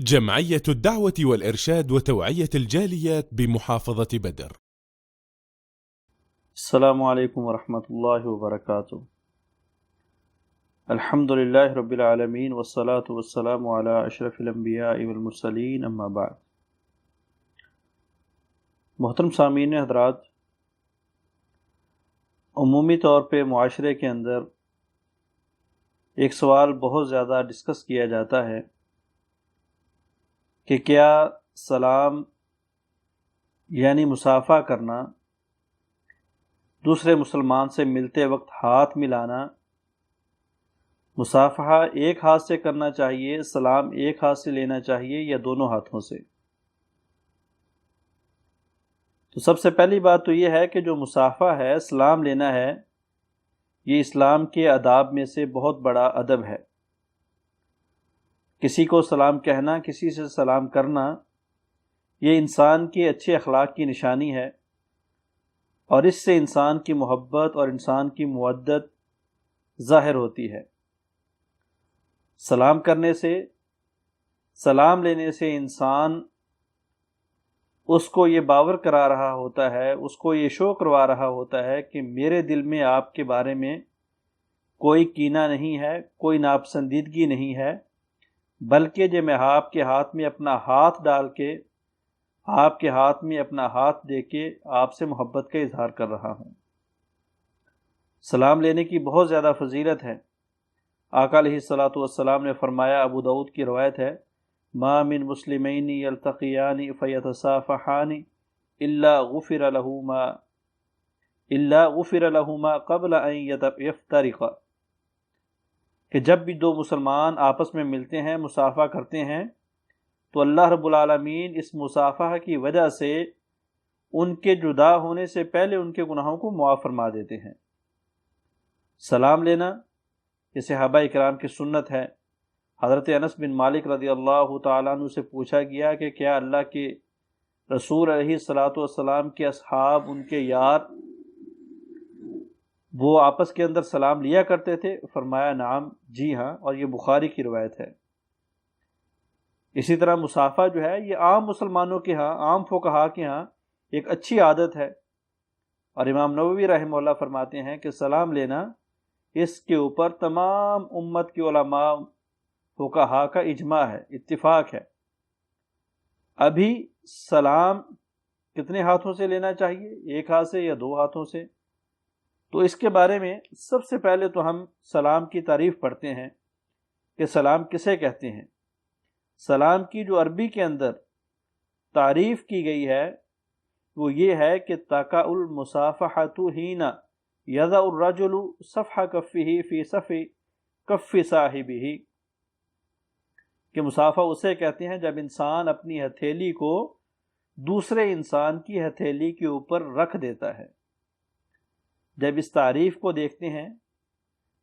جمعية الدعوة والإرشاد وتوعية الجاليات بمحافظة بدر. السلام علیکم ورحمۃ اللہ وبرکاتہ۔ الحمد للہ رب العالمین والصلاة والسلام علی اشرف الانبیاء والمرسلین، اما بعد۔ محترم سامعین حضرات، عمومی طور پہ معاشرے کے اندر ایک سوال بہت زیادہ ڈسکس کیا جاتا ہے کہ کیا سلام یعنی مصافحہ کرنا، دوسرے مسلمان سے ملتے وقت ہاتھ ملانا، مصافحہ ایک ہاتھ سے کرنا چاہیے، سلام ایک ہاتھ سے لینا چاہیے یا دونوں ہاتھوں سے؟ تو سب سے پہلی بات تو یہ ہے کہ جو مصافحہ ہے، سلام لینا ہے، یہ اسلام کے آداب میں سے بہت بڑا ادب ہے۔ کسی کو سلام کہنا، کسی سے سلام کرنا، یہ انسان کے اچھے اخلاق کی نشانی ہے، اور اس سے انسان کی محبت اور انسان کی مودت ظاہر ہوتی ہے۔ سلام کرنے سے، سلام لینے سے انسان اس کو یہ باور کرا رہا ہوتا ہے، اس کو یہ شو کروا رہا ہوتا ہے کہ میرے دل میں آپ کے بارے میں کوئی کینہ نہیں ہے، کوئی ناپسندیدگی نہیں ہے، بلکہ جب میں آپ کے ہاتھ میں اپنا ہاتھ ڈال کے، آپ کے ہاتھ میں اپنا ہاتھ دے کے آپ سے محبت کا اظہار کر رہا ہوں۔ سلام لینے کی بہت زیادہ فضیلت ہے۔ آقا علیہ الصلوۃ والسلام نے فرمایا، ابو داؤد کی روایت ہے، ما من مسلمین یلتقیان فیتصافحان الا غفر لہما قبل ان یفترقا، کہ جب بھی دو مسلمان آپس میں ملتے ہیں، مصافحہ کرتے ہیں، تو اللہ رب العالمین اس مصافحہ کی وجہ سے ان کے جدا ہونے سے پہلے ان کے گناہوں کو معاف فرما دیتے ہیں۔ سلام لینا یہ صحابہ اکرام کی سنت ہے۔ حضرت انس بن مالک رضی اللہ تعالیٰ عنہ سے پوچھا گیا کہ کیا اللہ کے رسول علیہ الصلوۃ والسلام کے اصحاب، ان کے یار، وہ آپس کے اندر سلام لیا کرتے تھے؟ فرمایا نعم، جی ہاں، اور یہ بخاری کی روایت ہے۔ اسی طرح مصافحہ جو ہے یہ عام مسلمانوں کے ہاں، عام فقہا کے ہاں ایک اچھی عادت ہے، اور امام نووی رحمہ اللہ فرماتے ہیں کہ سلام لینا، اس کے اوپر تمام امت کے علماء فقہا کا اجماع ہے، اتفاق ہے۔ ابھی سلام کتنے ہاتھوں سے لینا چاہیے، ایک ہاتھ سے یا دو ہاتھوں سے؟ تو اس کے بارے میں سب سے پہلے تو ہم سلام کی تعریف پڑھتے ہیں کہ سلام کسے کہتے ہیں۔ سلام کی جو عربی کے اندر تعریف کی گئی ہے وہ یہ ہے کہ تقع المصافحۃ حین یضع الرجل صفح کفہ فی صف کف صاحبہ، کہ مصافحہ اسے کہتے ہیں جب انسان اپنی ہتھیلی کو دوسرے انسان کی ہتھیلی کے اوپر رکھ دیتا ہے۔ جب اس تعریف کو دیکھتے ہیں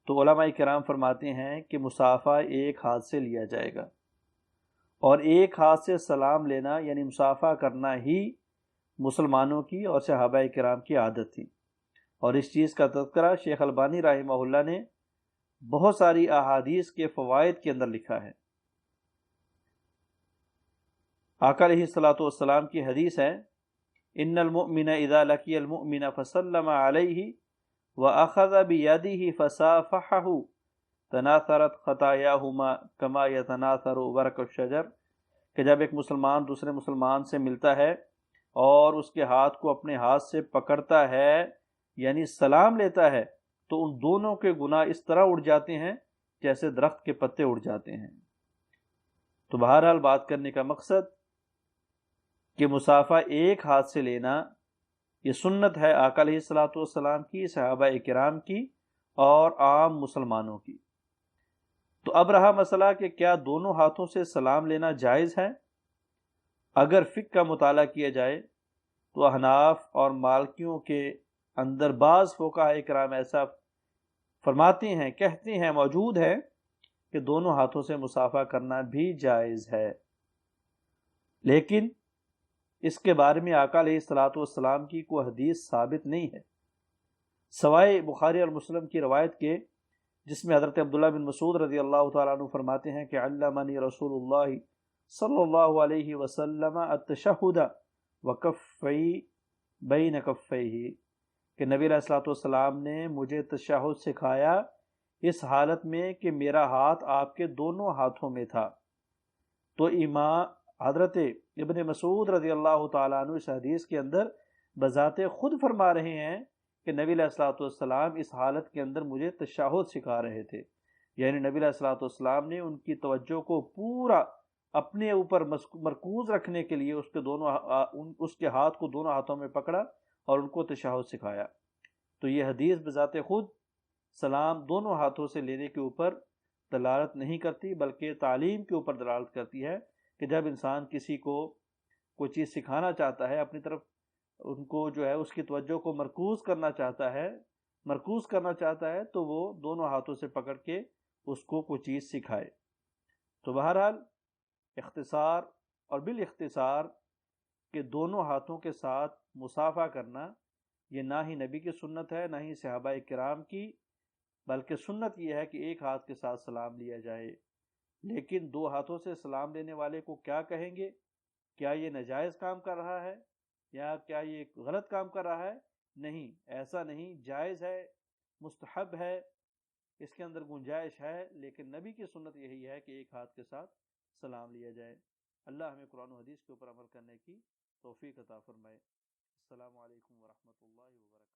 تو علماء کرام فرماتے ہیں کہ مصافحہ ایک ہاتھ سے لیا جائے گا، اور ایک ہاتھ سے سلام لینا یعنی مصافحہ کرنا ہی مسلمانوں کی اور صحابہ کرام کی عادت تھی، اور اس چیز کا تذکرہ شیخ البانی رحمہ اللہ نے بہت ساری احادیث کے فوائد کے اندر لکھا ہے۔ آقا علیہ الصلوۃ والسلام کی حدیث ہے، ان المؤمن اذا لقی المؤمن فسلم علیہ واخذ بیدہ فصافحہ تناثرت خطایاہما کما یتناثر ورق الشجر، کہ جب ایک مسلمان دوسرے مسلمان سے ملتا ہے اور اس کے ہاتھ کو اپنے ہاتھ سے پکڑتا ہے یعنی سلام لیتا ہے، تو ان دونوں کے گناہ اس طرح اڑ جاتے ہیں جیسے درخت کے پتے اڑ جاتے ہیں۔ تو بہرحال بات کرنے کا مقصد کہ مصافحہ ایک ہاتھ سے لینا یہ سنت ہے آقا علیہ الصلوۃ والسلام کی، صحابہ کرام کی اور عام مسلمانوں کی۔ تو اب رہا مسئلہ کہ کیا دونوں ہاتھوں سے سلام لینا جائز ہے؟ اگر فقہ کا مطالعہ کیا جائے تو احناف اور مالکیوں کے اندر بعض فقہاء کرام ایسا فرماتے ہیں، کہتے ہیں، موجود ہے کہ دونوں ہاتھوں سے مصافحہ کرنا بھی جائز ہے، لیکن اس کے بارے میں آقا علیہ الصلوۃ والسلام کی کوئی حدیث ثابت نہیں ہے، سوائے بخاری اور مسلم کی روایت کے، جس میں حضرت عبداللہ بن مسعود رضی اللہ تعالیٰ عنہ فرماتے ہیں کہ علمنی رسول اللہ صلی اللہ علیہ وسلم التشہد وکفی بین کفیہ، کہ نبی علیہ الصلوۃ والسلام نے مجھے تشہد سکھایا اس حالت میں کہ میرا ہاتھ آپ کے دونوں ہاتھوں میں تھا۔ تو امام حضرت ابن مسعود رضی اللہ تعالیٰ عنہ اس حدیث کے اندر بذات خود فرما رہے ہیں کہ نبی علیہ الصلوۃ والسلام اس حالت کے اندر مجھے تشہد سکھا رہے تھے، یعنی نبی علیہ الصلوۃ والسلام نے ان کی توجہ کو پورا اپنے اوپر مرکوز رکھنے کے لیے اس کے ہاتھ کو دونوں ہاتھوں میں پکڑا اور ان کو تشہد سکھایا۔ تو یہ حدیث بذات خود سلام دونوں ہاتھوں سے لینے کے اوپر دلالت نہیں کرتی، بلکہ تعلیم کے اوپر دلالت کرتی ہے کہ جب انسان کسی کو کوئی چیز سکھانا چاہتا ہے، اپنی طرف ان کو جو ہے اس کی توجہ کو مرکوز کرنا چاہتا ہے تو وہ دونوں ہاتھوں سے پکڑ کے اس کو کوئی چیز سکھائے۔ تو بہرحال اختصار اور بالاختصار کہ دونوں ہاتھوں کے ساتھ مصافحہ کرنا یہ نہ ہی نبی کی سنت ہے، نہ ہی صحابہ کرام کی، بلکہ سنت یہ ہے کہ ایک ہاتھ کے ساتھ سلام لیا جائے۔ لیکن دو ہاتھوں سے سلام لینے والے کو کیا کہیں گے؟ کیا یہ ناجائز کام کر رہا ہے یا کیا یہ غلط کام کر رہا ہے؟ نہیں، ایسا نہیں، جائز ہے، مستحب ہے، اس کے اندر گنجائش ہے، لیکن نبی کی سنت یہی ہے کہ ایک ہاتھ کے ساتھ سلام لیا جائے۔ اللہ ہمیں قرآن و حدیث کے اوپر عمل کرنے کی توفیق عطا فرمائے۔ السلام علیکم ورحمۃ اللہ وبرکاتہ۔